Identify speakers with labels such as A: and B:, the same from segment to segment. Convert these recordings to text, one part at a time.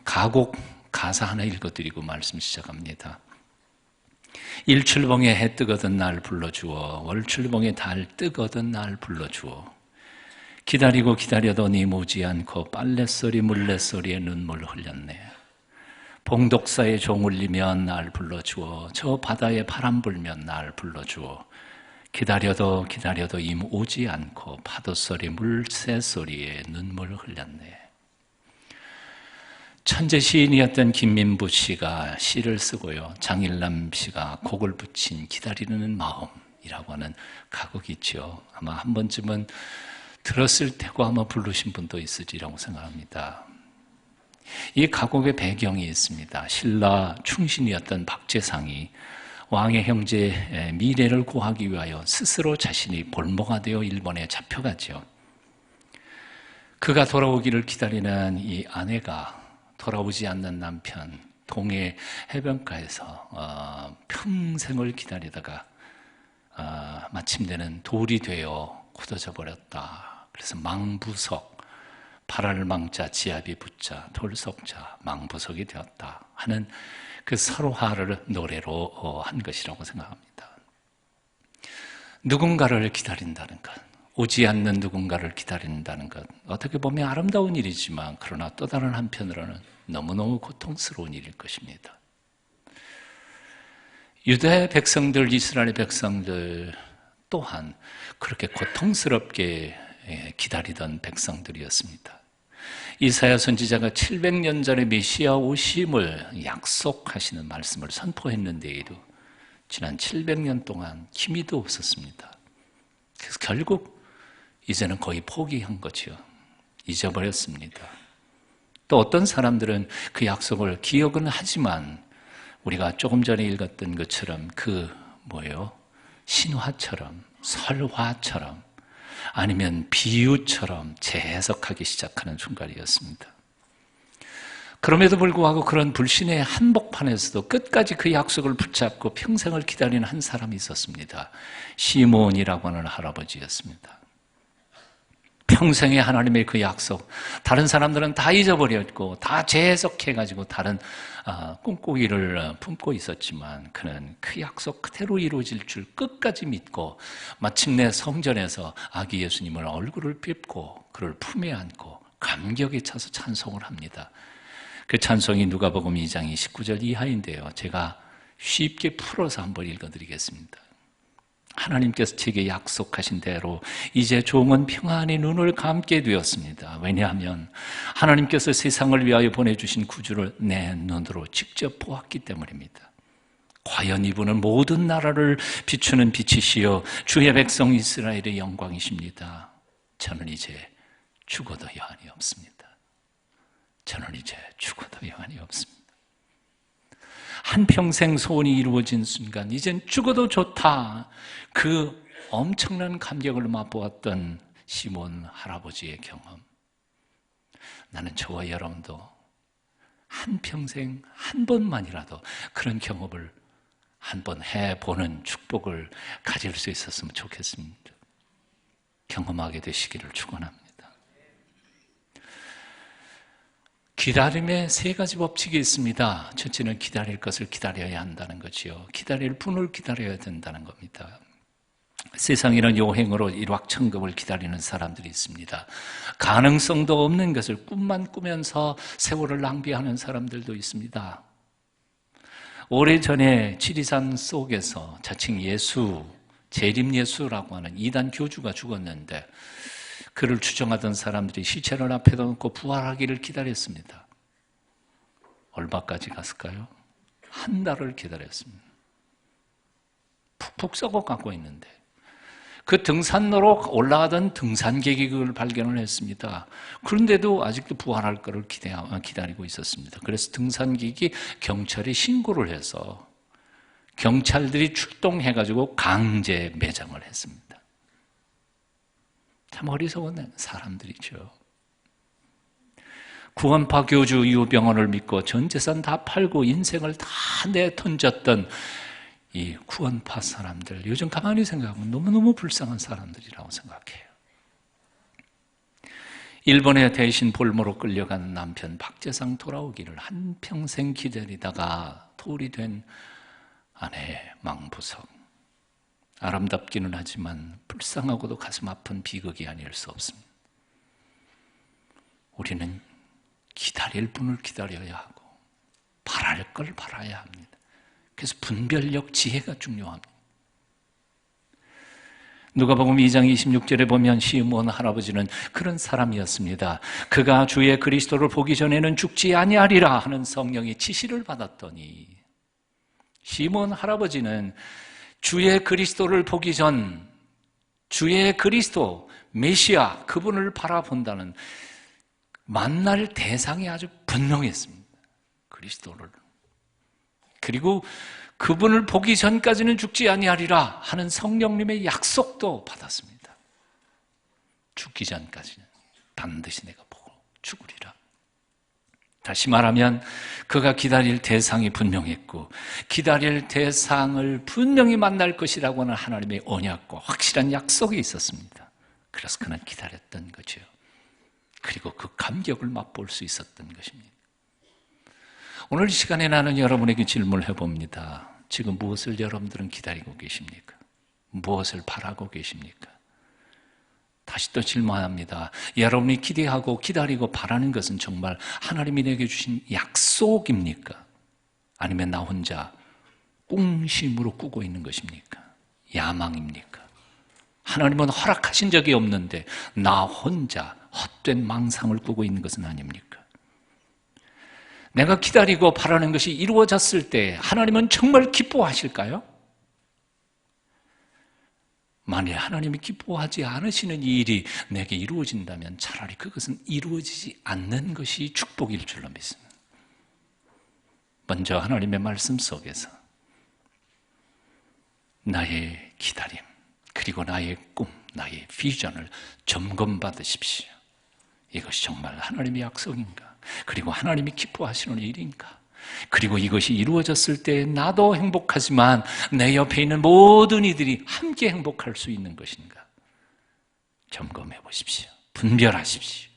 A: 가곡 가사 하나 읽어드리고 말씀 시작합니다. 일출봉에 해 뜨거든 날 불러주어 월출봉에 달 뜨거든 날 불러주어 기다리고 기다려도 네 오지 않고 빨랫소리 물레소리에 눈물 흘렸네. 봉독사에 종 울리면 날 불러주어 저 바다에 바람 불면 날 불러주어 기다려도 기다려도 임 오지 않고 파도소리 물새소리에 눈물 흘렸네. 천재 시인이었던 김민부 씨가 시를 쓰고요, 장일남 씨가 곡을 붙인 기다리는 마음이라고 하는 가곡이 있죠. 아마 한 번쯤은 들었을 테고 아마 부르신 분도 있으리라고 생각합니다. 이 가곡의 배경이 있습니다. 신라 충신이었던 박재상이 왕의 형제의 미래를 구하기 위하여 스스로 자신이 볼모가 되어 일본에 잡혀가죠. 그가 돌아오기를 기다리는 이 아내가 돌아오지 않는 남편, 동해 해변가에서 평생을 기다리다가 마침내는 돌이 되어 굳어져 버렸다. 그래서 망부석, 발할 망자, 지압이 붙자, 돌석자, 망부석이 되었다 하는 그 설화를 노래로 한 것이라고 생각합니다. 누군가를 기다린다는 것, 오지 않는 누군가를 기다린다는 것, 어떻게 보면 아름다운 일이지만 그러나 또 다른 한편으로는 너무너무 고통스러운 일일 것입니다. 유대 백성들, 이스라엘 백성들 또한 그렇게 고통스럽게 기다리던 백성들이었습니다. 이사야 선지자가 700년 전에 메시아 오심을 약속하시는 말씀을 선포했는데도 지난 700년 동안 기미도 없었습니다. 그래서 결국 이제는 거의 포기한 거죠. 잊어버렸습니다. 또 어떤 사람들은 그 약속을 기억은 하지만 우리가 조금 전에 읽었던 것처럼 신화처럼, 설화처럼, 아니면 비유처럼 재해석하기 시작하는 순간이었습니다. 그럼에도 불구하고 그런 불신의 한복판에서도 끝까지 그 약속을 붙잡고 평생을 기다리는 한 사람이 있었습니다. 시몬이라고 하는 할아버지였습니다. 평생의 하나님의 그 약속, 다른 사람들은 다 잊어버렸고 다 재해석해가지고 다른 꿈꾸기를 품고 있었지만 그는 그 약속 그대로 이루어질 줄 끝까지 믿고 마침내 성전에서 아기 예수님을 얼굴을 뵙고 그를 품에 안고 감격에 차서 찬송을 합니다. 그 찬송이 누가복음 2장 29절 이하인데요, 제가 쉽게 풀어서 한번 읽어드리겠습니다. 하나님께서 제게 약속하신 대로 이제 종은 평안히 눈을 감게 되었습니다. 왜냐하면 하나님께서 세상을 위하여 보내주신 구주를 내 눈으로 직접 보았기 때문입니다. 과연 이분은 모든 나라를 비추는 빛이시여 주의 백성 이스라엘의 영광이십니다. 저는 이제 죽어도 여한이 없습니다. 저는 이제 죽어도 여한이 없습니다. 한평생 소원이 이루어진 순간 이젠 죽어도 좋다, 그 엄청난 감격을 맛보았던 시몬 할아버지의 경험, 나는 저와 여러분도 한평생 한 번만이라도 그런 경험을 한번 해보는 축복을 가질 수 있었으면 좋겠습니다. 경험하게 되시기를 축원합니다. 기다림에 세 가지 법칙이 있습니다. 첫째는 기다릴 것을 기다려야 한다는 거지요. 기다릴 분을 기다려야 된다는 겁니다. 세상에는 요행으로 일확천금을 기다리는 사람들이 있습니다. 가능성도 없는 것을 꿈만 꾸면서 세월을 낭비하는 사람들도 있습니다. 오래전에 지리산 속에서 자칭 예수, 재림예수라고 하는 이단 교주가 죽었는데 그를 추종하던 사람들이 시체를 앞에다 놓고 부활하기를 기다렸습니다. 얼마까지 갔을까요? 한 달을 기다렸습니다. 푹푹 썩어가고 있는데 그 등산로로 올라가던 등산객이 그걸 발견을 했습니다. 그런데도 아직도 부활할 것을 기다리고 있었습니다. 그래서 등산객이 경찰에 신고를 해서 경찰들이 출동해가지고 강제 매장을 했습니다. 참 어리석은 사람들이죠. 구원파 교주 유병원을 믿고 전 재산 다 팔고 인생을 다 내던졌던 이 구원파 사람들, 요즘 가만히 생각하면 너무너무 불쌍한 사람들이라고 생각해요. 일본에 대신 볼모로 끌려간 남편 박재상 돌아오기를 한평생 기다리다가 돌이 된 아내 망부석. 아름답기는 하지만 불쌍하고도 가슴 아픈 비극이 아닐 수 없습니다. 우리는 기다릴 분을 기다려야 하고 바랄 걸 바라야 합니다. 그래서 분별력, 지혜가 중요합니다. 누가복음 2장 26절에 보면 시므온 할아버지는 그런 사람이었습니다. 그가 주의 그리스도를 보기 전에는 죽지 아니하리라 하는 성령의 지시를 받았더니, 시므온 할아버지는 주의 그리스도를 보기 전 주의 그리스도 메시아 그분을 바라본다는 만날 대상이 아주 분명했습니다. 그리스도를. 그리고 그분을 보기 전까지는 죽지 아니하리라 하는 성령님의 약속도 받았습니다. 죽기 전까지는 반드시 내가 보고 죽으리라. 다시 말하면 그가 기다릴 대상이 분명했고 기다릴 대상을 분명히 만날 것이라고 하는 하나님의 언약과 확실한 약속이 있었습니다. 그래서 그는 기다렸던 거죠. 그리고 그 감격을 맛볼 수 있었던 것입니다. 오늘 이 시간에 나는 여러분에게 질문을 해봅니다. 지금 무엇을 여러분들은 기다리고 계십니까? 무엇을 바라고 계십니까? 다시 또 질문합니다. 여러분이 기대하고 기다리고 바라는 것은 정말 하나님이 내게 주신 약속입니까? 아니면 나 혼자 꿍심으로 꾸고 있는 것입니까? 야망입니까? 하나님은 허락하신 적이 없는데 나 혼자 헛된 망상을 꾸고 있는 것은 아닙니까? 내가 기다리고 바라는 것이 이루어졌을 때 하나님은 정말 기뻐하실까요? 만일 하나님이 기뻐하지 않으시는 이 일이 내게 이루어진다면 차라리 그것은 이루어지지 않는 것이 축복일 줄로 믿습니다. 먼저 하나님의 말씀 속에서 나의 기다림, 그리고 나의 꿈, 나의 비전을 점검받으십시오. 이것이 정말 하나님의 약속인가? 그리고 하나님이 기뻐하시는 일인가? 그리고 이것이 이루어졌을 때 나도 행복하지만 내 옆에 있는 모든 이들이 함께 행복할 수 있는 것인가? 점검해 보십시오. 분별하십시오.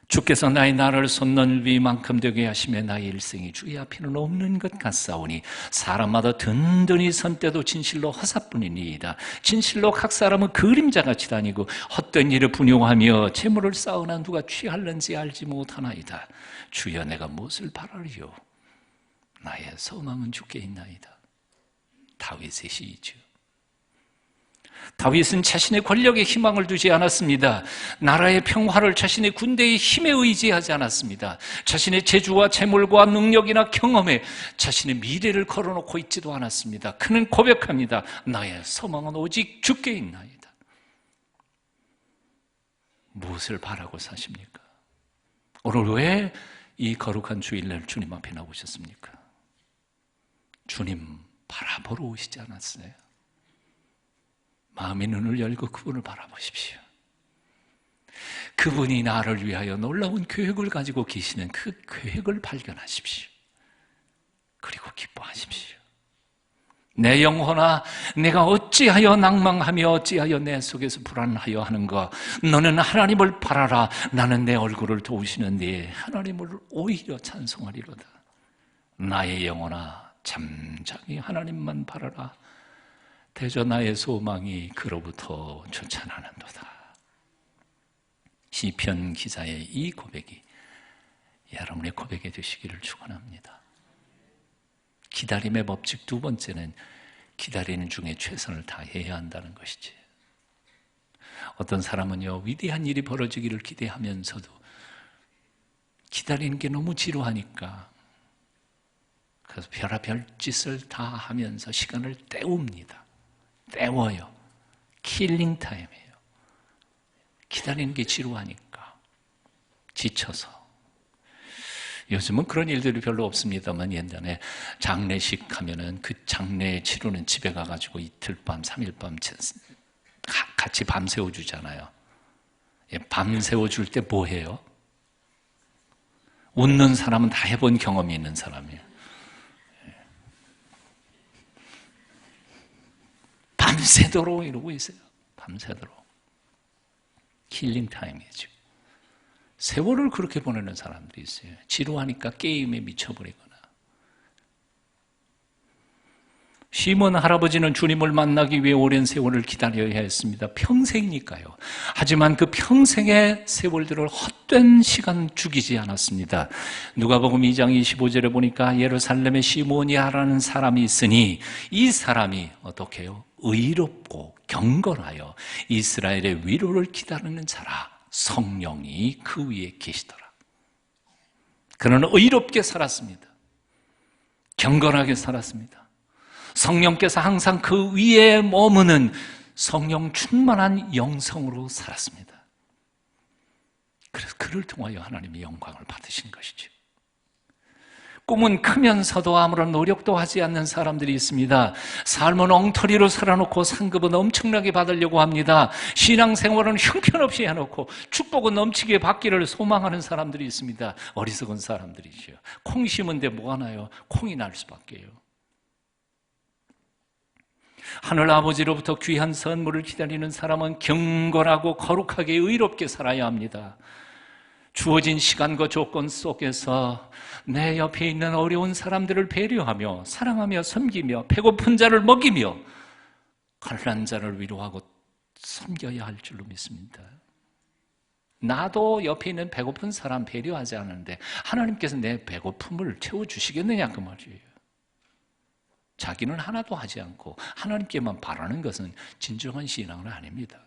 A: 주께서 나의 나를 손넓이만큼 되게 하시며 나의 일생이 주의 앞에는 없는 것 같사오니 사람마다 든든히 선때도 진실로 허사뿐이니이다. 진실로 각 사람은 그림자같이 다니고 헛된 일을 분용하며 재물을 쌓으나 누가 취할는지 알지 못하나이다. 주여 내가 무엇을 바라리요? 나의 소망은 주께 있나이다. 다윗의 시이죠. 다윗은 자신의 권력에 희망을 두지 않았습니다. 나라의 평화를 자신의 군대의 힘에 의지하지 않았습니다. 자신의 재주와 재물과 능력이나 경험에 자신의 미래를 걸어놓고 있지도 않았습니다. 그는 고백합니다. 나의 소망은 오직 주께 있나이다. 무엇을 바라고 사십니까? 오늘 왜 이 거룩한 주일날 주님 앞에 나오셨습니까? 주님 바라보러 오시지 않았어요? 마음의 눈을 열고 그분을 바라보십시오. 그분이 나를 위하여 놀라운 계획을 가지고 계시는 그 계획을 발견하십시오. 그리고 기뻐하십시오. 내 영혼아, 내가 어찌하여 낭망하며 어찌하여 내 속에서 불안하여 하는가? 너는 하나님을 바라라. 나는 내 얼굴을 도우시는 네 하나님을 오히려 찬송하리로다. 나의 영혼아, 잠잠히 하나님만 바라라. 대저 나의 소망이 그로부터 쫓아나는도다. 시편 기자의 이 고백이 여러분의 고백이 되시기를 축원합니다. 기다림의 법칙 두 번째는 기다리는 중에 최선을 다해야 한다는 것이지. 어떤 사람은요, 위대한 일이 벌어지기를 기대하면서도 기다리는 게 너무 지루하니까 그래서 별의별 짓을 다 하면서 시간을 때웁니다. 때워요. 킬링 타임이에요. 기다리는 게 지루하니까 지쳐서. 요즘은 그런 일들이 별로 없습니다만 옛날에 장례식 하면은 그 장례 치르는 집에 가가지고 이틀 밤, 3일 밤 같이 밤새워 주잖아요. 밤새워 줄 때 뭐 해요? 웃는 사람은 다 해본 경험이 있는 사람이에요. 밤새도록 이러고 있어요. 밤새도록. 힐링 타임이죠. 세월을 그렇게 보내는 사람들이 있어요. 지루하니까 게임에 미쳐버리거나. 시몬 할아버지는 주님을 만나기 위해 오랜 세월을 기다려야 했습니다. 평생이니까요. 하지만 그 평생의 세월들을 헛된 시간 죽이지 않았습니다. 누가복음 2장 25절에 보니까 예루살렘에 시몬이라는 사람이 있으니 이 사람이 어떻게 해요? 의롭고 경건하여 이스라엘의 위로를 기다리는 자라. 성령이 그 위에 계시더라. 그는 의롭게 살았습니다. 경건하게 살았습니다. 성령께서 항상 그 위에 머무는 성령 충만한 영성으로 살았습니다. 그래서 그를 통하여 하나님의 영광을 받으신 것이죠. 꿈은 크면서도 아무런 노력도 하지 않는 사람들이 있습니다. 삶은 엉터리로 살아놓고 상급은 엄청나게 받으려고 합니다. 신앙생활은 형편없이 해놓고 축복은 넘치게 받기를 소망하는 사람들이 있습니다. 어리석은 사람들이죠. 콩 심은데 뭐가 나요? 콩이 날 수밖에요. 하늘 아버지로부터 귀한 선물을 기다리는 사람은 경건하고 거룩하게 의롭게 살아야 합니다. 주어진 시간과 조건 속에서 내 옆에 있는 어려운 사람들을 배려하며 사랑하며 섬기며 배고픈 자를 먹이며 갈란 자를 위로하고 섬겨야 할 줄로 믿습니다. 나도 옆에 있는 배고픈 사람 배려하지 않는데 하나님께서 내 배고픔을 채워주시겠느냐 그 말이에요. 자기는 하나도 하지 않고 하나님께만 바라는 것은 진정한 신앙은 아닙니다.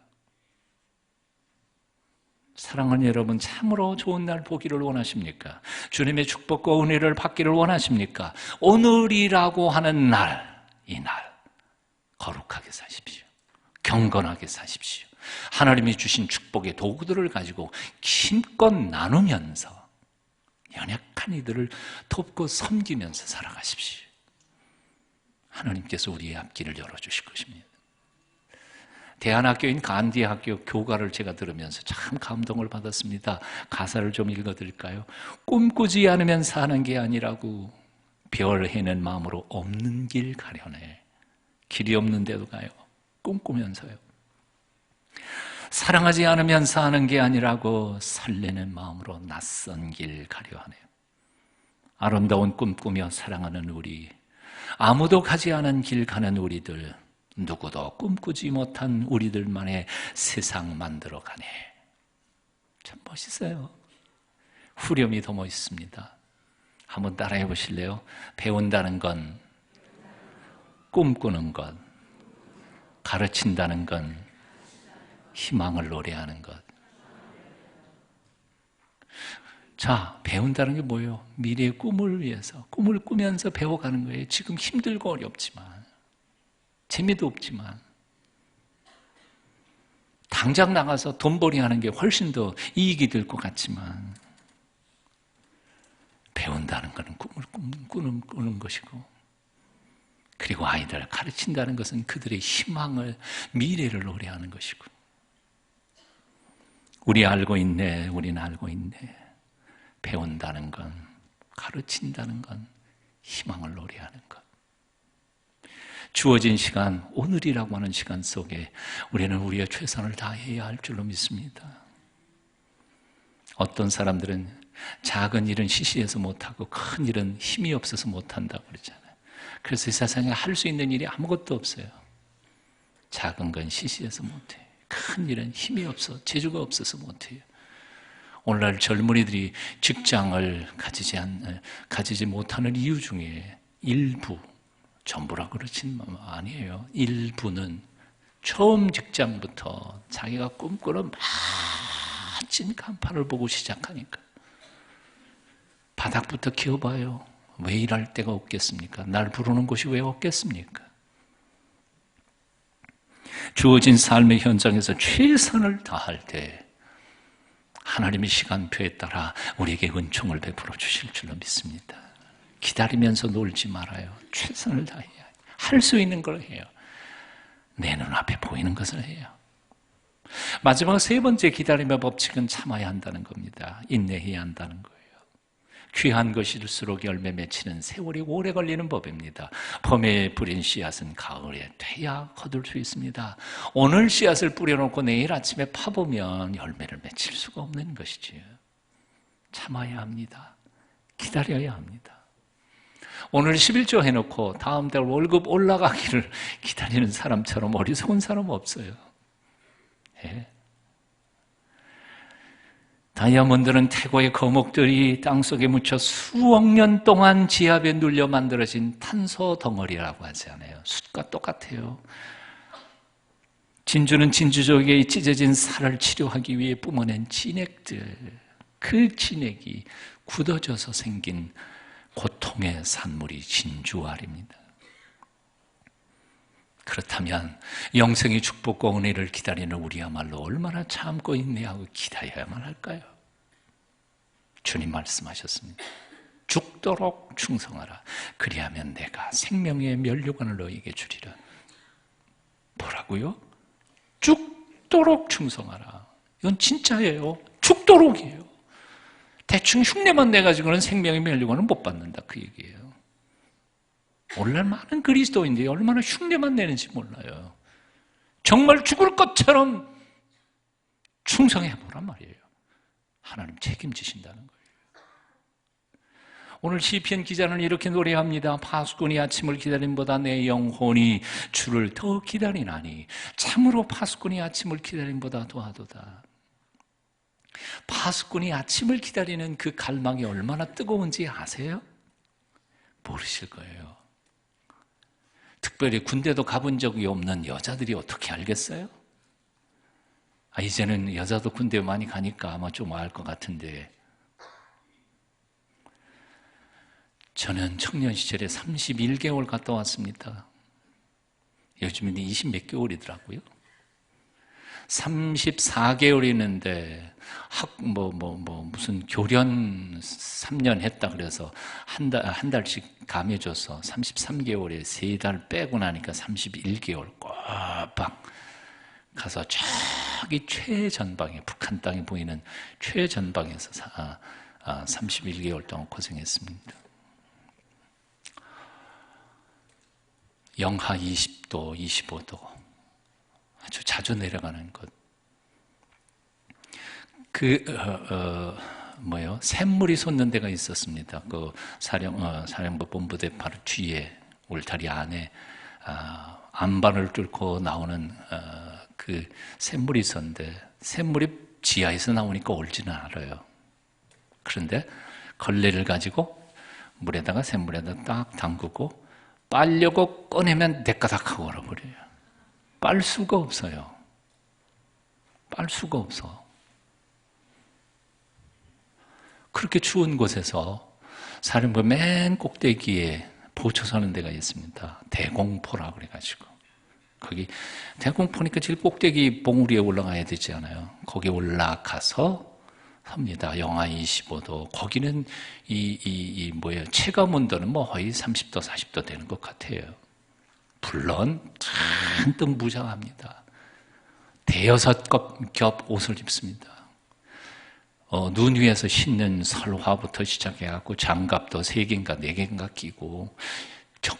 A: 사랑하는 여러분, 참으로 좋은 날 보기를 원하십니까? 주님의 축복과 은혜를 받기를 원하십니까? 오늘이라고 하는 날, 이 날 거룩하게 사십시오. 경건하게 사십시오. 하나님이 주신 축복의 도구들을 가지고 힘껏 나누면서 연약한 이들을 돕고 섬기면서 살아가십시오. 하나님께서 우리의 앞길을 열어주실 것입니다. 대안학교인 간디 학교 교가를 제가 들으면서 참 감동을 받았습니다. 가사를 좀 읽어드릴까요? 꿈꾸지 않으면 사는 게 아니라고 별 해는 마음으로 없는 길 가려네. 길이 없는 데도 가요. 꿈꾸면서요. 사랑하지 않으면 사는 게 아니라고 설레는 마음으로 낯선 길 가려 하네요. 아름다운 꿈 꾸며 사랑하는 우리, 아무도 가지 않은 길 가는 우리들, 누구도 꿈꾸지 못한 우리들만의 세상 만들어가네. 참 멋있어요. 후렴이 더 멋있습니다. 한번 따라해 보실래요? 배운다는 건, 꿈꾸는 것, 가르친다는 건, 희망을 노래하는 것. 자, 배운다는 게 뭐예요? 미래의 꿈을 위해서, 꿈을 꾸면서 배워가는 거예요. 지금 힘들고 어렵지만, 재미도 없지만, 당장 나가서 돈벌이 하는 게 훨씬 더 이익이 될 것 같지만, 배운다는 것은 꿈을 꾸는 것이고, 그리고 아이들을 가르친다는 것은 그들의 희망을, 미래를 노래하는 것이고, 우리 알고 있네, 우리는 알고 있네. 배운다는 건, 가르친다는 건 희망을 노래하는 것. 주어진 시간, 오늘이라고 하는 시간 속에 우리는 우리의 최선을 다해야 할 줄로 믿습니다. 어떤 사람들은 작은 일은 시시해서 못하고 큰 일은 힘이 없어서 못한다고 그러잖아요. 그래서 이 세상에 할 수 있는 일이 아무것도 없어요. 작은 건 시시해서 못해요. 큰 일은 힘이 없어, 재주가 없어서 못해요. 오늘날 젊은이들이 직장을 가지지 못하는 이유 중에 일부, 전부라 그렇지는 아니에요. 일부는 처음 직장부터 자기가 꿈꾸는 멋진 간판을 보고 시작하니까 바닥부터 키워봐요. 왜 일할 데가 없겠습니까? 날 부르는 곳이 왜 없겠습니까? 주어진 삶의 현장에서 최선을 다할 때 하나님의 시간표에 따라 우리에게 은총을 베풀어 주실 줄로 믿습니다. 기다리면서 놀지 말아요. 최선을 다해야 할 수 있는 걸 해요. 내 눈앞에 보이는 것을 해요. 마지막 세 번째 기다림의 법칙은 참아야 한다는 겁니다. 인내해야 한다는 거예요. 귀한 것일수록 열매 맺히는 세월이 오래 걸리는 법입니다. 봄에 뿌린 씨앗은 가을에 돼야 거둘 수 있습니다. 오늘 씨앗을 뿌려놓고 내일 아침에 파보면 열매를 맺힐 수가 없는 것이지요. 참아야 합니다. 기다려야 합니다. 오늘 11조 해놓고 다음 달 월급 올라가기를 기다리는 사람처럼 어리석은 사람 없어요. 예. 다이아몬드는 태고의 거목들이 땅속에 묻혀 수억 년 동안 지압에 눌려 만들어진 탄소 덩어리라고 하잖아요. 숯과 똑같아요. 진주는 진주족의 찢어진 살을 치료하기 위해 뿜어낸 진액들, 그 진액이 굳어져서 생긴 고통의 산물이 진주알입니다. 그렇다면 영생의 축복과 은혜를 기다리는 우리야말로 얼마나 참고 인내하고 기다려야만 할까요? 주님 말씀하셨습니다. 죽도록 충성하라. 그리하면 내가 생명의 면류관을 너에게 주리라. 뭐라고요? 죽도록 충성하라. 이건 진짜예요. 죽도록이에요. 대충 흉내만 내가지고는 생명의 면류관을 못 받는다, 그 얘기예요. 오늘날 많은 그리스도인들이 얼마나 흉내만 내는지 몰라요. 정말 죽을 것처럼 충성해 보란 말이에요. 하나님 책임지신다는 거예요. 오늘 시편 기자는 이렇게 노래합니다. 파수꾼이 아침을 기다림보다 내 영혼이 주를 더 기다리나니 참으로 파수꾼이 아침을 기다림보다 더하도다. 파수꾼이 아침을 기다리는 그 갈망이 얼마나 뜨거운지 아세요? 모르실 거예요. 특별히 군대도 가본 적이 없는 여자들이 어떻게 알겠어요? 이제는 여자도 군대 많이 가니까 아마 좀 알 것 같은데, 저는 청년 시절에 31개월 갔다 왔습니다. 요즘에는 20 몇 개월이더라고요. 34개월 있는데 무슨 교련 3년 했다 그래서 한 달씩 감해줘서 33개월에 3달 빼고 나니까 31개월 꼬박 가서 저기 최전방에, 북한 땅이 보이는 최전방에서 31개월 동안 고생했습니다. 영하 20도, 25도 아주 자주 내려가는 것. 샘물이 솟는 데가 있었습니다. 그 사령부 본부대 바로 뒤에 울타리 안에 안반을 뚫고 나오는 그 샘물이 있었는데, 샘물이 지하에서 나오니까 얼지는 않아요. 그런데 걸레를 가지고 샘물에다 딱 담그고 빨려고 꺼내면 내까닥하고 얼어버려요. 빨 수가 없어요. 빨 수가 없어. 그렇게 추운 곳에서 사령부 맨 꼭대기에 보초 서는 데가 있습니다. 대공포라 그래가지고. 거기 대공포니까 제일 꼭대기 봉우리에 올라가야 되지 않아요. 거기 올라가서 섭니다. 영하 25도. 거기는 체감 온도는 거의 30도, 40도 되는 것 같아요. 물론 잔뜩 무장합니다. 대여섯 겹 옷을 입습니다. 눈 위에서 신는 설화부터 시작해갖고 장갑도 3개인가 4개인가 끼고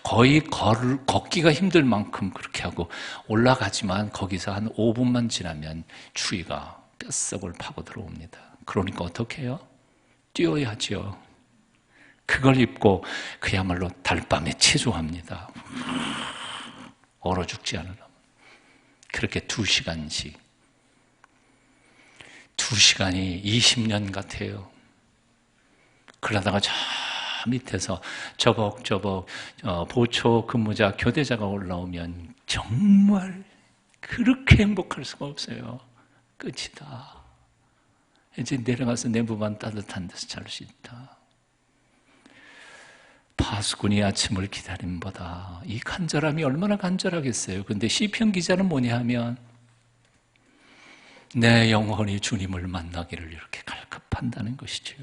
A: 거의 걷기가 힘들 만큼 그렇게 하고 올라가지만 거기서 한 5분만 지나면 추위가 뼛속을 파고 들어옵니다. 그러니까 어떻게 해요? 뛰어야죠. 그걸 입고 그야말로 달밤에 체조합니다. 얼어 죽지 않으려면. 그렇게 2시간씩. 2시간이 20년 같아요. 그러다가 저 밑에서 저벅저벅 보초 근무자, 교대자가 올라오면 정말 그렇게 행복할 수가 없어요. 끝이다. 이제 내려가서 내부만 따뜻한 데서 잘 수 있다. 파수꾼이 아침을 기다림보다, 이 간절함이 얼마나 간절하겠어요. 근데 시편 기자는 뭐냐 하면 내 영혼이 주님을 만나기를 이렇게 갈급한다는 것이죠.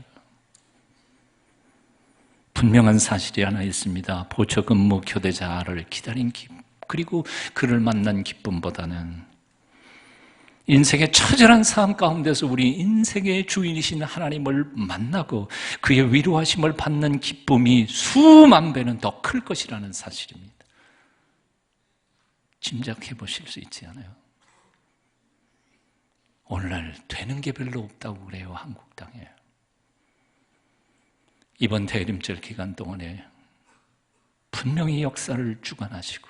A: 분명한 사실이 하나 있습니다. 보초 근무 교대자를 기다린 그리고 그를 만난 기쁨보다는 인생의 처절한 삶 가운데서 우리 인생의 주인이신 하나님을 만나고 그의 위로하심을 받는 기쁨이 수만 배는 더 클 것이라는 사실입니다. 짐작해 보실 수 있지 않아요? 오늘날 되는 게 별로 없다고 그래요, 한국 땅에. 이번 대림절 기간 동안에 분명히 역사를 주관하시고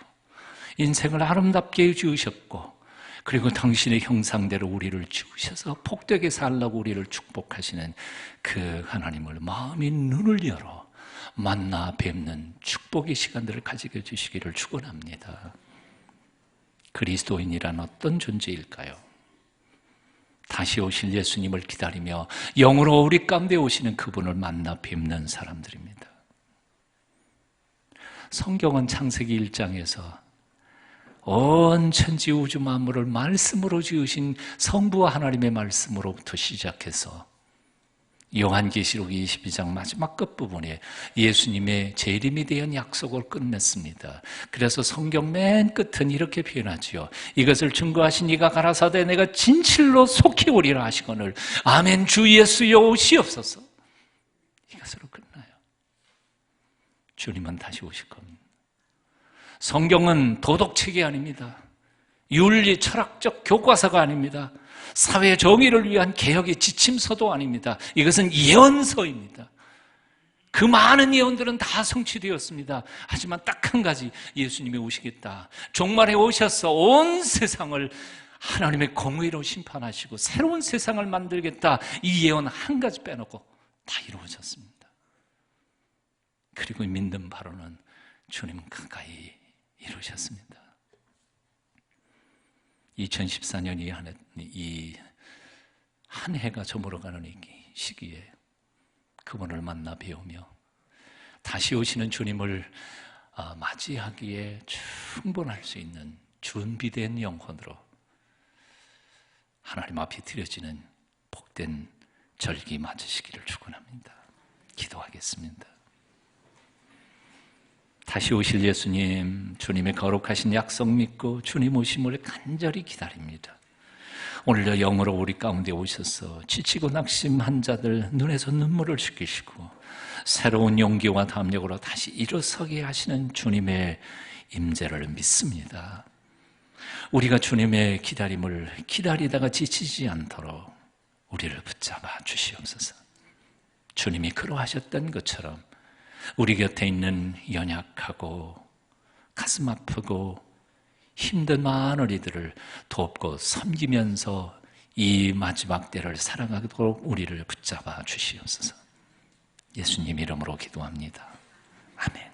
A: 인생을 아름답게 지으셨고, 그리고 당신의 형상대로 우리를 지으셔서 복되게 살라고 우리를 축복하시는 그 하나님을 마음의 눈을 열어 만나 뵙는 축복의 시간들을 가지게 해주시기를 축원합니다. 그리스도인이란 어떤 존재일까요? 다시 오실 예수님을 기다리며 영으로 우리 가운데 오시는 그분을 만나 뵙는 사람들입니다. 성경은 창세기 1장에서 온 천지 우주 만물을 말씀으로 지으신 성부 하나님의 말씀으로부터 시작해서 요한계시록 22장 마지막 끝부분에 예수님의 재림에 대한 약속을 끝냈습니다. 그래서 성경 맨 끝은 이렇게 표현하지요. 이것을 증거하신 이가 가라사대 내가 진실로 속히 오리라 하시거늘 아멘 주 예수여 오시옵소서. 이것으로 끝나요. 주님은 다시 오실 겁니다. 성경은 도덕책이 아닙니다. 윤리 철학적 교과서가 아닙니다. 사회 정의를 위한 개혁의 지침서도 아닙니다. 이것은 예언서입니다. 그 많은 예언들은 다 성취되었습니다. 하지만 딱 한 가지, 예수님이 오시겠다, 종말에 오셔서 온 세상을 하나님의 공의로 심판하시고 새로운 세상을 만들겠다, 이 예언 한 가지 빼놓고 다 이루어졌습니다. 그리고 믿는 바로는 주님 가까이 이루셨습니다. 2014년 이 한 해가 저물어가는 이 시기에 그분을 만나 배우며 다시 오시는 주님을 맞이하기에 충분할 수 있는 준비된 영혼으로 하나님 앞에 드려지는 복된 절기 맞으시기를 축원합니다. 기도하겠습니다. 다시 오실 예수님, 주님의 거룩하신 약속 믿고 주님 오심을 간절히 기다립니다. 오늘도 영으로 우리 가운데 오셔서 지치고 낙심한 자들 눈에서 눈물을 씻기시고 새로운 용기와 담력으로 다시 일어서게 하시는 주님의 임재를 믿습니다. 우리가 주님의 기다림을 기다리다가 지치지 않도록 우리를 붙잡아 주시옵소서. 주님이 그러하셨던 것처럼 우리 곁에 있는 연약하고 가슴 아프고 힘든 많은 이들을 돕고 섬기면서 이 마지막 때를 살아가도록 우리를 붙잡아 주시옵소서. 예수님 이름으로 기도합니다. 아멘.